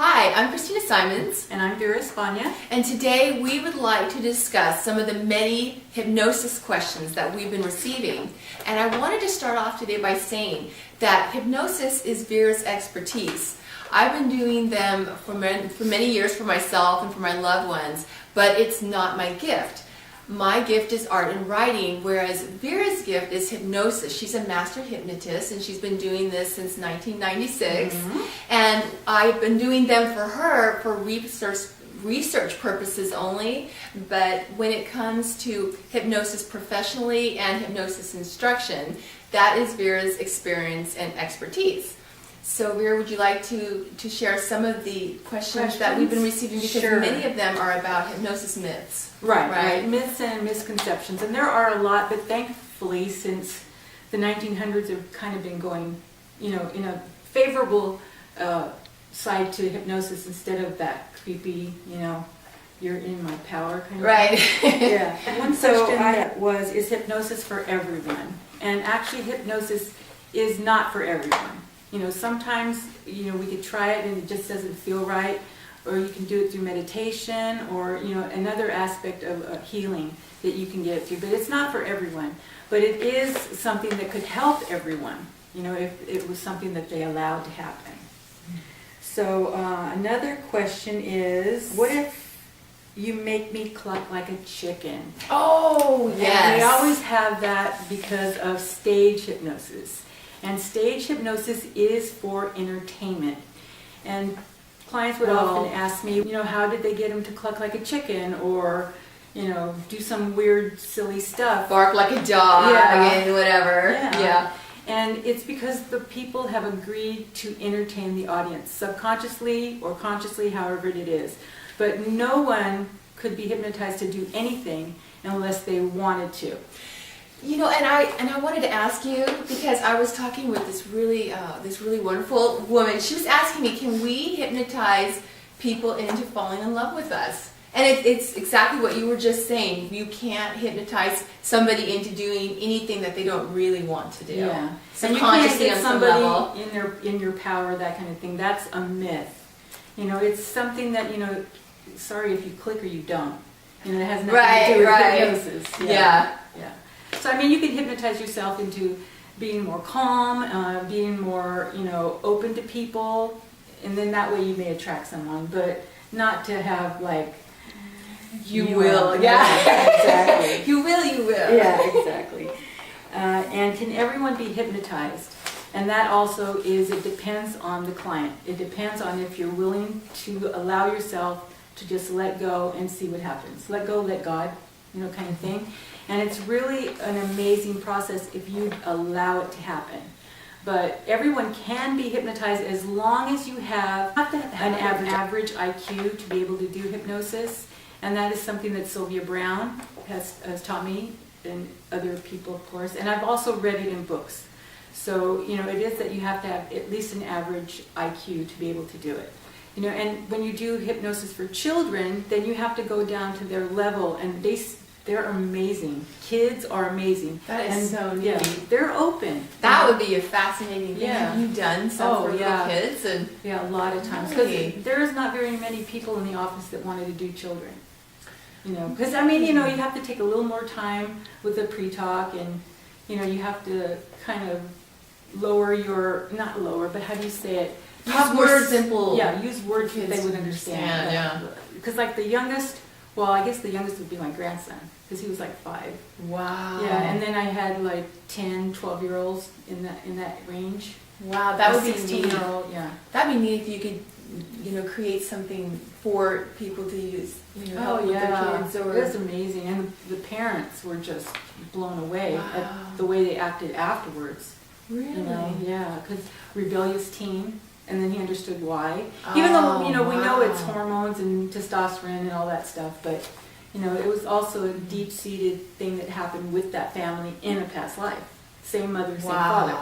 Hi, I'm Christina Simons. And I'm Vera Spagna. And today we would like to discuss some of the many hypnosis questions that we've been receiving. And I wanted to start off today by saying that hypnosis is Vera's expertise. I've been doing them for many years for myself and for my loved ones, but it's not my gift. My gift is art and writing, whereas Vera's gift is hypnosis. She's a master hypnotist, and she's been doing this since 1996. And I've been doing them for her for research purposes only. But when it comes to hypnosis professionally and hypnosis instruction, that is Vera's experience and expertise. So Vera, would you like to share some of the questions that we've been receiving? Because many of them are about hypnosis myths. Right. Myths and misconceptions. And there are a lot, but thankfully since the 1900s have kind of been going, in a favorable side to hypnosis instead of that creepy, you're in my power kind of thing. Yeah. One question is hypnosis for everyone? And actually hypnosis is not for everyone. Sometimes, we could try it and it just doesn't feel right, or you can do it through meditation or, another aspect of healing that you can get it through. But it's not for everyone. But it is something that could help everyone, if it was something that they allowed to happen. So another question is, what if you make me cluck like a chicken? Oh, yes. And we always have that because of stage hypnosis. And stage hypnosis is for entertainment. And clients would often ask me, how did they get them to cluck like a chicken, or, do some weird, silly stuff. Bark like a dog, and whatever. Yeah. And it's because the people have agreed to entertain the audience, subconsciously or consciously, however it is. But no one could be hypnotized to do anything unless they wanted to. And I wanted to ask you, because I was talking with this really wonderful woman. She was asking me, can we hypnotize people into falling in love with us? And it's exactly what you were just saying. You can't hypnotize somebody into doing anything that they don't really want to do. Yeah. And you can't get somebody in your power, that kind of thing. That's a myth. It's something that, sorry if you click or you don't. It has nothing to do with hypnosis. Yeah. So, you can hypnotize yourself into being more calm, being more, open to people, and then that way you may attract someone, but not to have, you will. Exactly. You will. Yeah, exactly. And can everyone be hypnotized? And that also it depends on the client. It depends on if you're willing to allow yourself to just let go and see what happens. Let go, let God, kind of thing. And it's really an amazing process if you allow it to happen. But everyone can be hypnotized as long as you have an average IQ to be able to do hypnosis. And that is something that Sylvia Brown has taught me, and other people, of course. And I've also read it in books. So, it is that you have to have at least an average IQ to be able to do it. And when you do hypnosis for children, then you have to go down to their level, and they're amazing. Kids are amazing. That is so neat. Yeah, they're open. That would be a fascinating thing. Yeah. Have you done some for little kids? Yeah, a lot of times. Because there's not very many people in the office that wanted to do children. Because, you have to take a little more time with the pre-talk, and, you have to kind of not lower, but how do you say it? Use more simple. Yeah, use words that they would understand. Yeah. Because the youngest, I guess the youngest would be my grandson, because he was 5. Wow. Yeah, and then I had 10, 12-year-olds in that range. Wow, that would be 16-year-old, yeah. That'd be neat if you could, create something for people to use. Help with their kids. It was amazing, and the parents were just blown away at the way they acted afterwards. Really? Yeah, because rebellious teen. And then he understood why. Even though, we know it's hormones and testosterone and all that stuff, but, it was also a deep-seated thing that happened with that family in a past life. Same mother, same father.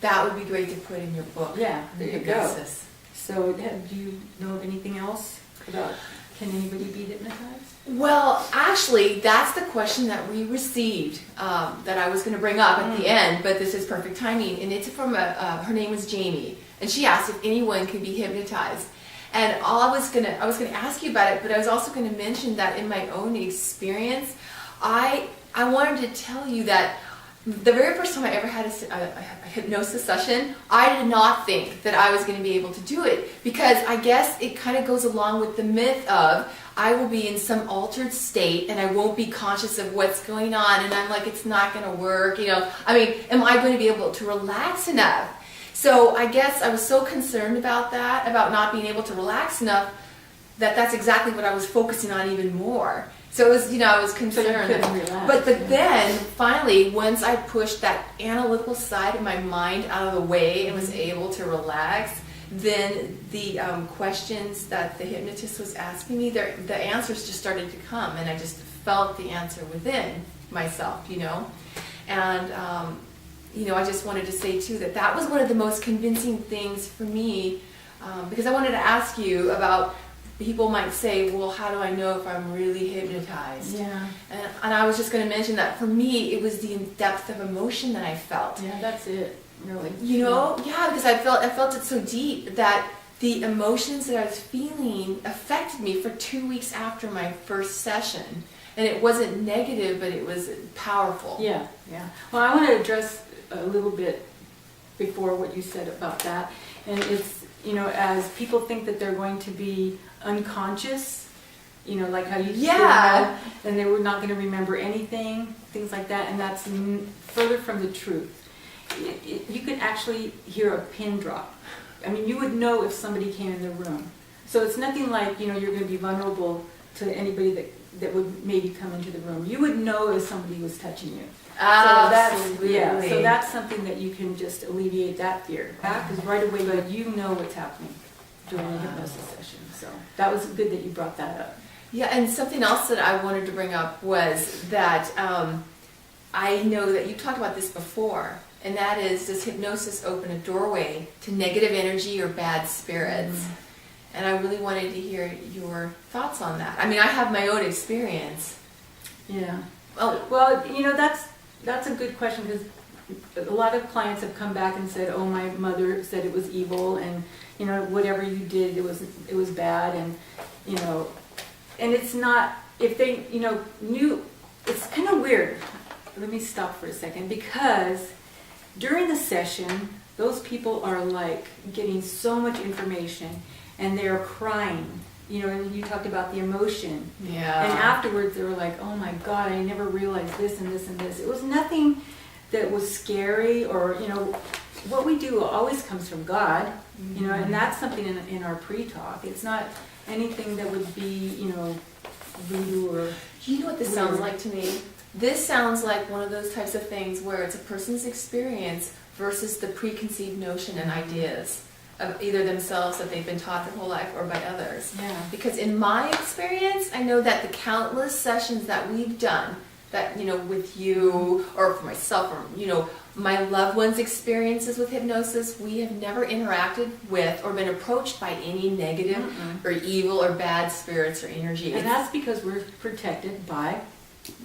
That would be great to put in your book. Yeah, there you go. Hypnosis. So, do you know of anything else about, can anybody be hypnotized? Well, actually, that's the question that we received that I was going to bring up at the end, but this is perfect timing. And it's from her name was Jamie. And she asked if anyone could be hypnotized. And I was gonna ask you about it, but I was also gonna mention that in my own experience, I wanted to tell you that the very first time I ever had a hypnosis session, I did not think that I was going to be able to do it, because I guess it kind of goes along with the myth of I will be in some altered state and I won't be conscious of what's going on, and I'm like, it's not going to work, I mean, am I going to be able to relax enough? So I guess I was so concerned about that, about not being able to relax enough, that's exactly what I was focusing on even more. So it was, I was concerned. But then finally, once I pushed that analytical side of my mind out of the way and was able to relax, then the questions that the hypnotist was asking me, the answers just started to come, and I just felt the answer within myself, And I just wanted to say too that was one of the most convincing things for me, because I wanted to ask you about. People might say, well, how do I know if I'm really hypnotized? Yeah. And I was just going to mention that for me, it was the depth of emotion that I felt. Yeah, that's it, really. Yeah, because I felt it so deep that the emotions that I was feeling affected me for 2 weeks after my first session. And it wasn't negative, but it was powerful. Yeah. Well, I want to address a little bit before what you said about that. And it's, as people think that they're going to be unconscious, like how you said, and they were not going to remember anything, things like that, and that's further from the truth. You could actually hear a pin drop. I mean, you would know if somebody came in the room. So it's nothing like, you're going to be vulnerable to anybody that would maybe come into the room. You would know if somebody was touching you. Absolutely. So that's something that you can just alleviate that fear. Because right away, you know what's happening during a hypnosis session. So that was good that you brought that up. Yeah, and something else that I wanted to bring up was that I know that you talked about this before, and that is, does hypnosis open a doorway to negative energy or bad spirits? Mm-hmm. And I really wanted to hear your thoughts on that. I mean, I have my own experience. Yeah. Oh, well, that's a good question, because a lot of clients have come back and said, oh, my mother said it was evil, and whatever you did, it was bad, and and it's not, if they knew. It's kind of weird. Let me stop for a second, because during the session, those people are like getting so much information, and they're crying. And you talked about the emotion. Yeah. And afterwards, they were like, oh my God, I never realized this and this and this. It was nothing that was scary, or, what we do always comes from God, mm-hmm. And that's something in our pre-talk. It's not anything that would be, voodoo or... You know what this sounds like to me? This sounds like one of those types of things where it's a person's experience versus the preconceived notion and ideas of either themselves that they've been taught their whole life or by others. Yeah. Because in my experience, I know that the countless sessions that we've done, that, with you or for myself, or, my loved ones' experiences with hypnosis, we have never interacted with or been approached by any negative Mm-mm. or evil or bad spirits or energy. And that's because we're protected by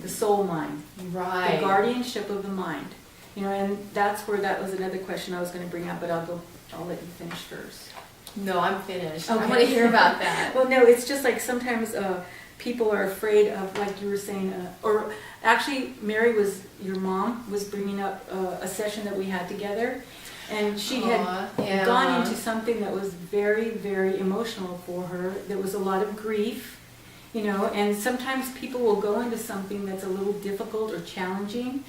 the soul mind. Right. The guardianship of the mind. And that's where that was another question I was going to bring up, but I'll let you finish first. No, I'm finished. Okay. I want to hear about that. Well, no, it's just like sometimes people are afraid of, like you were saying, or actually your mom was bringing up a session that we had together, and she had gone into something that was very, very emotional for her. There was a lot of grief, and sometimes people will go into something that's a little difficult or challenging,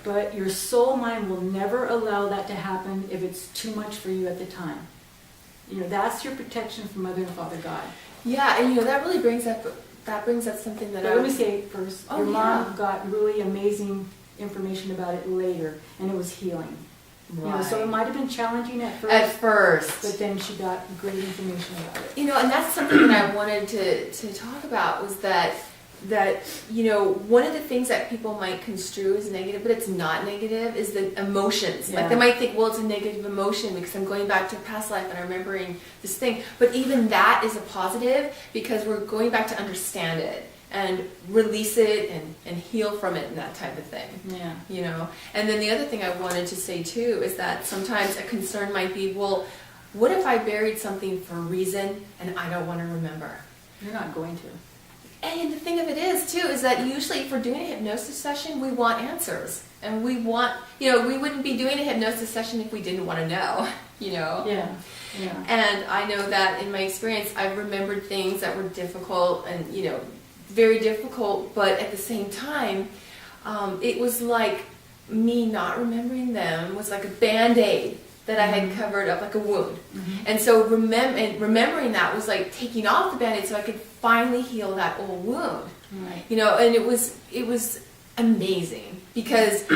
but your soul mind will never allow that to happen if it's too much for you at the time. That's your protection from Mother and Father God. Yeah, and that really brings up something that let me say first, your mom got really amazing information about it later, and it was healing. Right. So it might have been challenging at first. But then she got great information about it. And that's something that I wanted to talk about, was that one of the things that people might construe as negative, but it's not negative, is the emotions. Yeah. Like they might think, well, it's a negative emotion because I'm going back to a past life and I'm remembering this thing. But even that is a positive, because we're going back to understand it and release it and heal from it and that type of thing. Yeah. And then the other thing I wanted to say too is that sometimes a concern might be, well, what if I buried something for a reason and I don't want to remember? You're not going to. And the thing of it is, too, is that usually if we're doing a hypnosis session, we want answers. And we want, we wouldn't be doing a hypnosis session if we didn't want to know, Yeah. And I know that in my experience, I've remembered things that were difficult and, very difficult, but at the same time, it was like me not remembering them was like a Band-Aid that I had covered up, like a wound. And so remembering that was like taking off the Band-Aid so I could finally heal that old wound. Right. And it was amazing because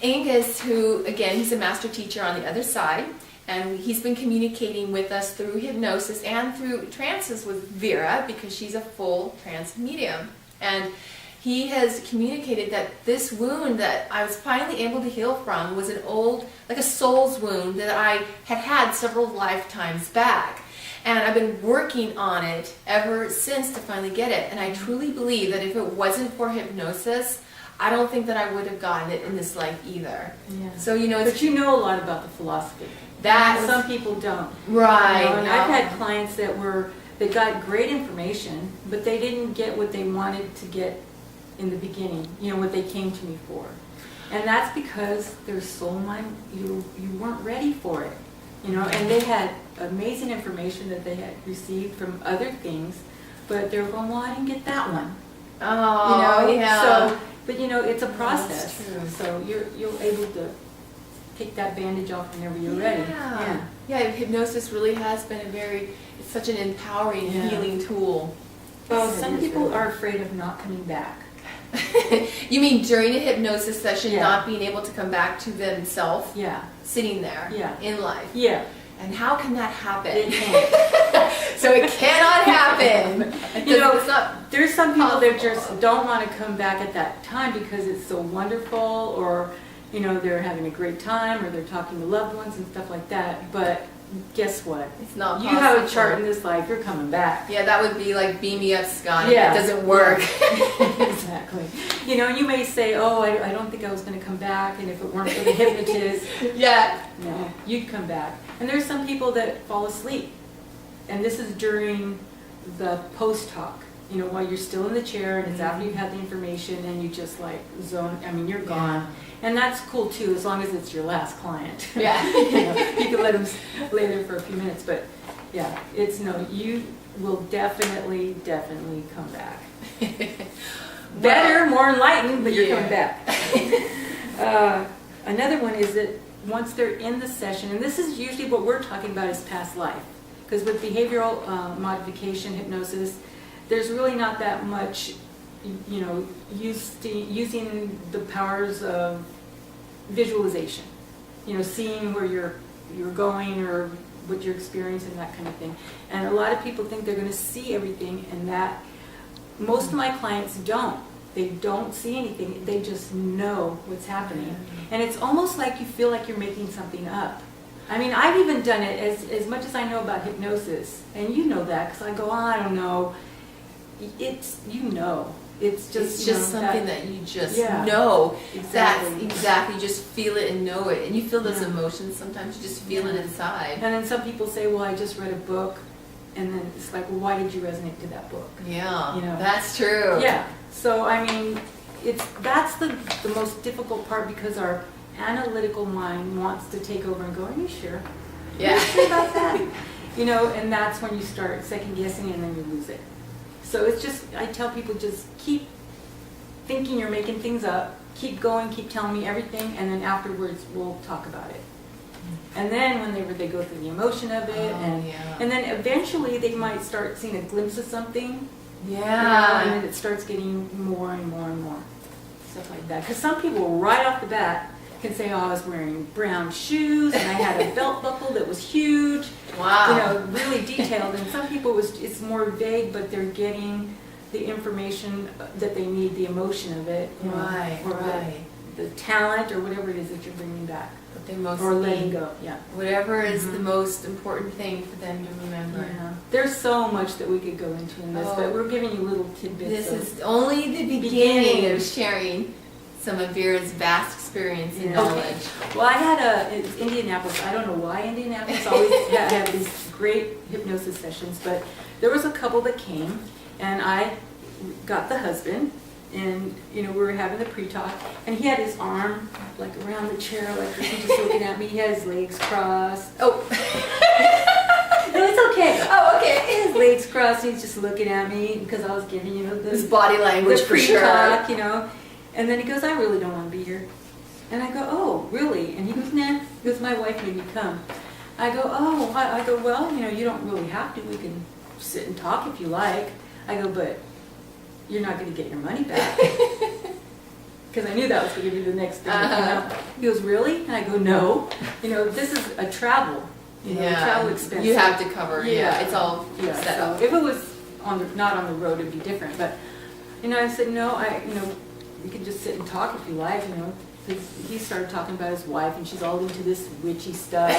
Angus, who again, he's a master teacher on the other side, and he's been communicating with us through hypnosis and through trances with Vera because she's a full trance medium. And he has communicated that this wound that I was finally able to heal from was an old, like a soul's wound that I had had several lifetimes back. And I've been working on it ever since to finally get it. And I truly believe that if it wasn't for hypnosis, I don't think that I would have gotten it in this life either. Yeah. So, but you know a lot about the philosophy. Some people don't. Right. And I've had clients that got great information, but they didn't get what they wanted to get in the beginning, what they came to me for. And that's because their soul mind, you weren't ready for it. And they had amazing information that they had received from other things, but they're going, well, I didn't get that one. Oh, yeah. So, but it's a process. That's true. So you're able to take that bandage off whenever you're ready. Yeah, hypnosis really has been it's such an empowering, healing tool. Well, some people are afraid of not coming back. You mean during a hypnosis session, Yeah. not being able to come back to themselves? Yeah. Sitting there in life. Yeah. And how can that happen? It can't. So it cannot happen. It's not There's some people that just don't want to come back at that time because it's so wonderful, or they're having a great time, or they're talking to loved ones and stuff like that. But guess what? It's not You possible. have a chart in this life, you're coming back. Yeah, that would be like beam me up, Scott. Yeah. It doesn't work. Exactly. You may say, oh, I don't think I was going to come back, and if it weren't for the hypnotist, no, you'd come back. And there's some people that fall asleep, and this is during the post-talk, while you're still in the chair, and it's after you've had the information, and you just like zone, you're gone. And that's cool too, as long as it's your last client. Yeah. You can let them lay there for a few minutes, but yeah, you will definitely come back. Better, more enlightened, but you're coming back. Another one is that once they're in the session, and this is usually what we're talking about is past life, because with behavioral modification hypnosis, there's really not that much using the powers of visualization, seeing where you're going or what you're experiencing, that kind of thing. And a lot of people think they're going to see everything, and that most of my clients don't. They don't see anything. They just know what's happening. And it's almost like you feel like you're making something up. I've even done it as much as I know about hypnosis, and you know that because I go, I don't know. It's It's just something that you just know. Exactly. That's exactly. You just feel it and know it, and you feel those emotions. Sometimes you just feel it inside. And then some people say, "Well, I just read a book," and then it's like, "Well, why did you resonate to that book?" Yeah, that's true. Yeah. So that's the most difficult part because our analytical mind wants to take over and go, "Are you sure? Yeah. Are you sure about that?" And that's when you start second guessing, and then you lose it. So it's just, I tell people, just keep thinking you're making things up, keep going, keep telling me everything, and then afterwards we'll talk about it. And then whenever they go through the emotion of it, and then eventually they might start seeing a glimpse of something, and then it starts getting more and more and more, stuff like that. Because some people right off the bat can say, oh, I was wearing brown shoes, and I had a belt buckle that was huge. Wow. Really detailed. And some people it's more vague, but they're getting the information that they need, the emotion of it, or the talent, or whatever it is that you're bringing back, what they most or letting need. go. Whatever is the most important thing for them to remember. There's so much that we could go into in this, but we're giving you little tidbits. This is only the beginning of sharing some of Vera's vast experience and Yeah. knowledge. Well, I had it's Indianapolis. I don't know why Indianapolis always had these great hypnosis sessions, but there was a couple that came, and I got the husband, and we were having the pre-talk, and he had his arm like around the chair like this, and just looking at me. He had his legs crossed. Oh. No, it's okay. Oh, okay. His legs crossed, and he's just looking at me because I was giving This body language the for sure. pre-talk, And then he goes, I really don't want to be here. And I go, oh, really? And he goes, nah. He goes, my wife made me come. I go, oh. I go, well, you don't really have to. We can sit and talk if you like. I go, but you're not going to get your money back. Because I knew that was going to be the next thing that came out. He goes, really? And I go, no. This is a travel. Travel expense. You have to cover. Yeah, it's all set up. If it was not on the road, it'd be different. But I said no. You can just sit and talk if you like. Because he started talking about his wife, and she's all into this witchy stuff.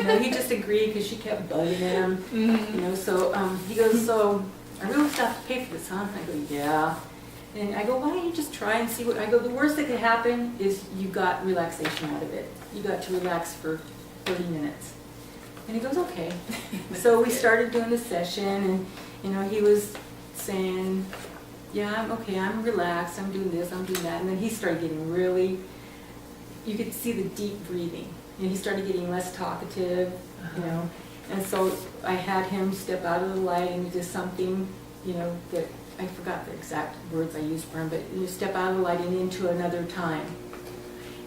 And, he just agreed because she kept bugging him. Mm-hmm. So he goes, so I really still have to pay for this, huh? And I go, yeah. And I go, why don't you just try and see what? I go, the worst that could happen is you got relaxation out of it. You got to relax for 30 minutes. And he goes, okay. So we started doing the session, and he was saying, yeah, I'm okay, I'm relaxed, I'm doing this, I'm doing that. And then he started getting really, you could see the deep breathing. And he started getting less talkative, And so I had him step out of the light and do something, that I forgot the exact words I used for him, but you step out of the light and into another time.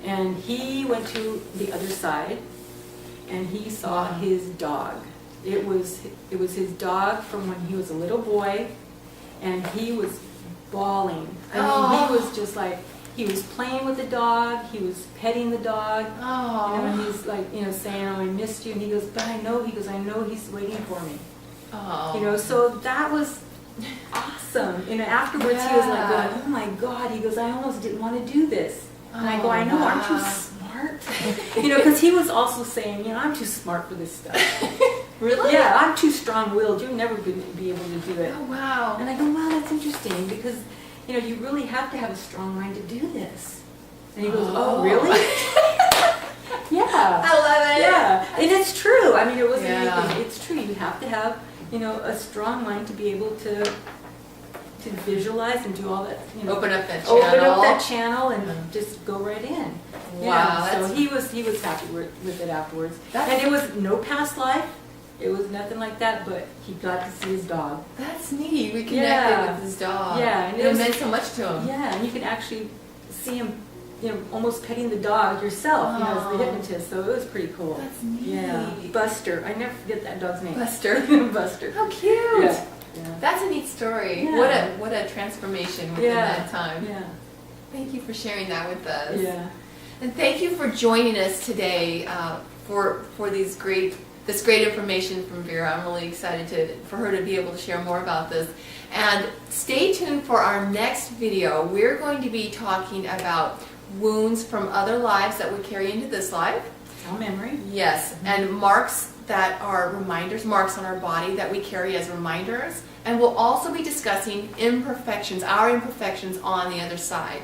And he went to the other side, and he saw his dog. It was his dog from when he was a little boy, and he was bawling. I mean, he was just like, he was playing with the dog, he was petting the dog, and he's like, saying, oh, I missed you, and he goes, but I know he's waiting for me. So that was awesome. Afterwards he was like going, oh my God, he goes, I almost didn't want to do this. And I go, I know, aren't you smart? Because he was also saying, I'm too smart for this stuff. Really? Yeah, I'm too strong-willed. You'll never be able to do it. Oh, wow. And I go, wow, that's interesting because, you really have to have a strong mind to do this. And he goes, oh really? Yeah. I love it. Yeah, and it's true. I mean, it wasn't Yeah. anything. It's true. You have to have, a strong mind to be able to visualize and do all that. Open up that channel. Open up that channel and just go right in. Wow. So he was happy with it afterwards. That's- And it was no past life. It was nothing like that, but he got to see his dog. That's neat. We connected Yeah. with his dog. Yeah, and And it meant so much to him. Yeah, and you can actually see him, almost petting the dog yourself, as the hypnotist. So it was pretty cool. That's neat. Yeah, Buster. I never forget that dog's name. Buster. Buster. How cute. Yeah. Yeah. That's a neat story. Yeah. What a transformation within that time. Yeah. Thank you for sharing that with us. Yeah. And thank you for joining us today for this great information from Vera. I'm really excited for her to be able to share more about this. And stay tuned for our next video. We're going to be talking about wounds from other lives that we carry into this life. All memory. Yes, and marks that are reminders, marks on our body that we carry as reminders. And we'll also be discussing imperfections, our imperfections on the other side.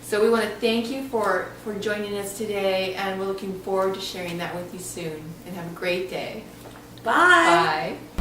So we want to thank you for joining us today, and we're looking forward to sharing that with you soon. And have a great day. Bye. Bye.